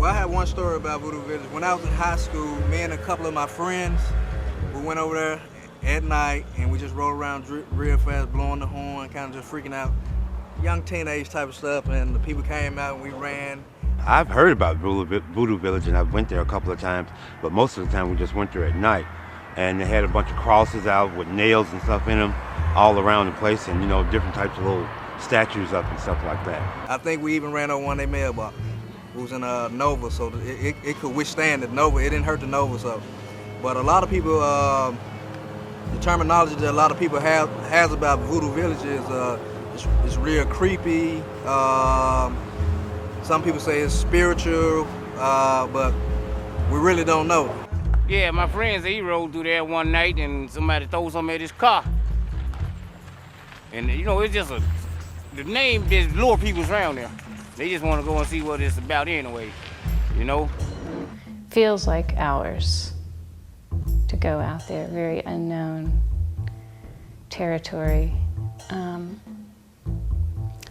Well, I have one story about Voodoo Village. When I was in high school, me and a couple of my friends, we went over there at night and we just rode around real fast, blowing the horn, kind of just freaking out. Young teenage type of stuff, and the people came out and we ran. I've heard about Voodoo Village and I went there a couple of times, but most of the time we just went there at night. And they had a bunch of crosses out with nails and stuff in them all around the place, and different types of little statues up and stuff like that. I think we even ran over one of their mailbox. It was in Nova, so it could withstand it. Nova, it didn't hurt the Nova, so. But a lot of people, the terminology that a lot of people has about Voodoo Village is it's real creepy. Some people say it's spiritual, but we really don't know. Yeah, my friends, he rode through there one night and somebody threw something at his car. And it's just the name just lure people around there. They just want to go and see what it's about anyway, Feels like hours to go out there, very unknown territory.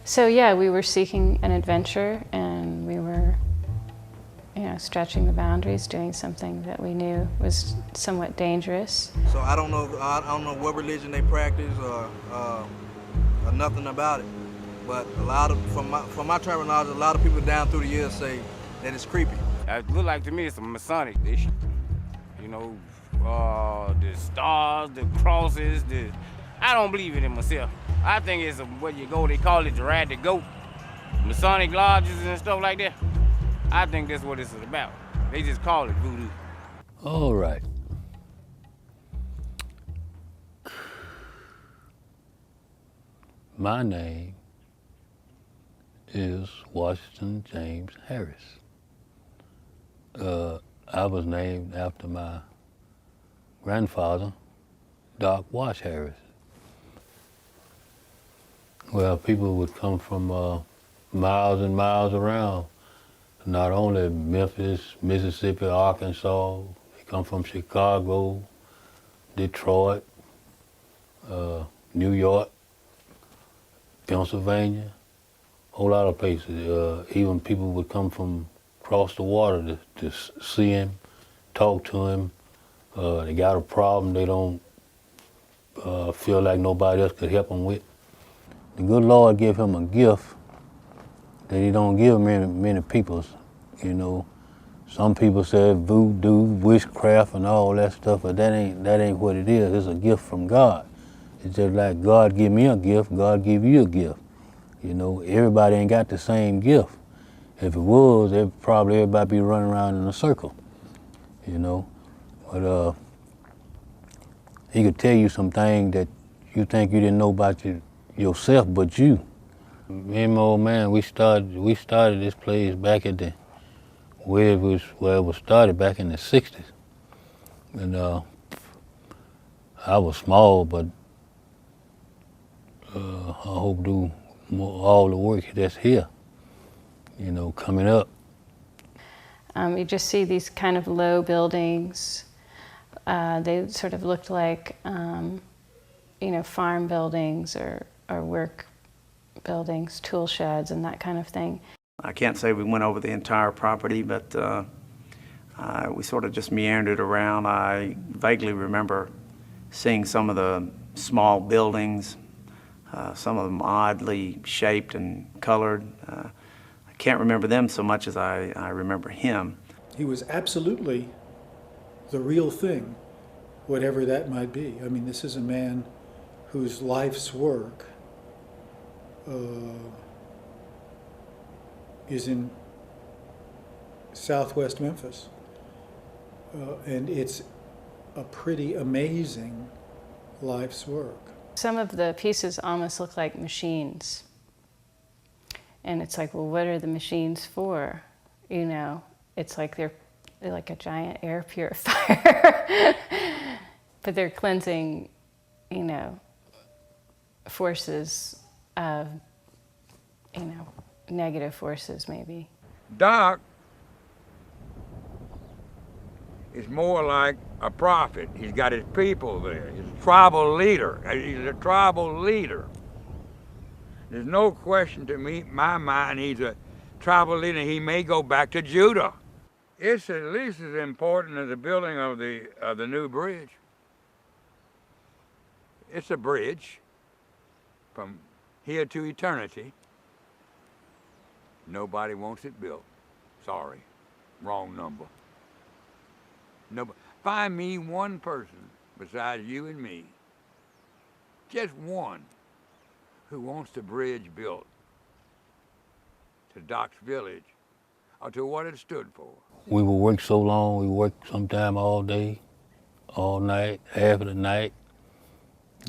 So yeah, we were seeking an adventure and we were stretching the boundaries, doing something that we knew was somewhat dangerous. So I don't know what religion they practice or nothing about it. But from my terminology, a lot of people down through the years say that it's creepy. It look like to me it's a Masonic dish. The stars, the crosses, I don't believe it in myself. I think it's they call it to ride the goat. Masonic lodges and stuff like that. I think that's what it's about. They just call it voodoo. All right. My name is Washington James Harris. I was named after my grandfather, Doc Wash Harris. Well, people would come from miles and miles around. Not only Memphis, Mississippi, Arkansas, they come from Chicago, Detroit, New York, Pennsylvania, a whole lot of places. Even people would come from across the water to see him, talk to him. They got a problem they don't feel like nobody else could help them with. The good Lord gave him a gift that he don't give many people, Some people say voodoo, witchcraft, and all that stuff, but that ain't what it is. It's a gift from God. It's just like God give me a gift, God give you a gift. Everybody ain't got the same gift. If it was, everybody be running around in a circle, But he could tell you some things that you think you didn't know about yourself, but you. Me and my old man, we started this place back at where it was started back in the 60s. And I was small, but I hope do all the work that's here, coming up. You just see these kind of low buildings. They sort of looked like, farm buildings or work buildings, tool sheds and that kind of thing. I can't say we went over the entire property, but we sort of just meandered around. I vaguely remember seeing some of the small buildings, some of them oddly shaped and colored. I can't remember them so much as I remember him. He was absolutely the real thing, whatever that might be. I mean, this is a man whose life's work is in southwest Memphis. And it's a pretty amazing life's work. Some of the pieces almost look like machines. And it's like, well, what are the machines for? It's like they're like a giant air purifier. But they're cleansing, forces of, negative forces maybe. Doc is more like a prophet. He's got his people there. He's a tribal leader. He's a tribal leader. There's no question to me, my mind, he's a tribal leader. He may go back to Judah. It's at least as important as the building of the new bridge. It's a bridge from here to eternity. Nobody wants it built. Sorry, wrong number. Nobody. Find me one person besides you and me, just one, who wants the bridge built to Doc's Village or to what it stood for. We would work so long, we worked sometime all day, all night, half of the night,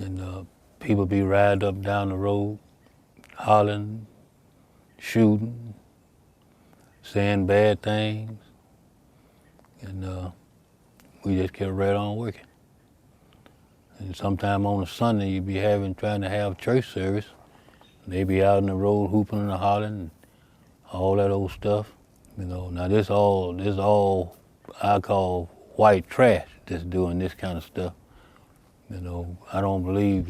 and people be riding up down the road, hollering, shooting, saying bad things, and we just kept right on working. And sometime on a Sunday, you'd be trying to have church service, and they be out in the road hooping and hollering, and all that old stuff. Now this all I call white trash that's doing this kind of stuff. I don't believe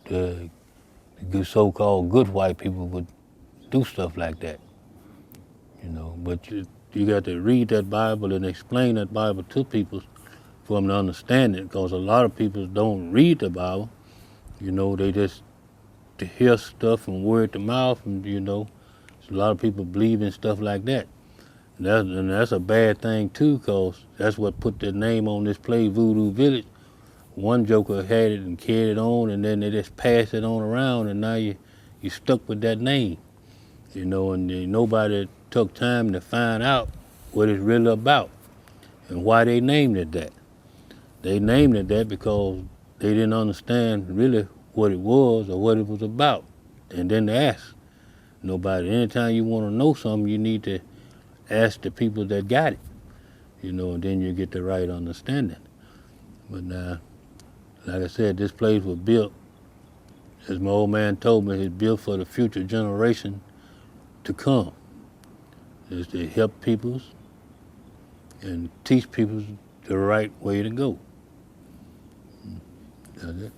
the so-called good white people would do stuff like that. But you got to read that Bible and explain that Bible to people for them to understand it, because a lot of people don't read the Bible. They just hear stuff from word to mouth, and so a lot of people believe in stuff like that. And that's a bad thing too, because that's what put the name on this place, Voodoo Village. One joker had it and carried it on, and then they just passed it on around, and now you stuck with that name. And nobody took time to find out what it's really about and why they named it that. They named it that because they didn't understand really what it was or what it was about, and then they asked nobody. Anytime you want to know something, you need to ask the people that got it, and then you get the right understanding. But now, like I said, this place was built, as my old man told me, it's built for the future generation to come. Is to help people and teach people the right way to go. That's it.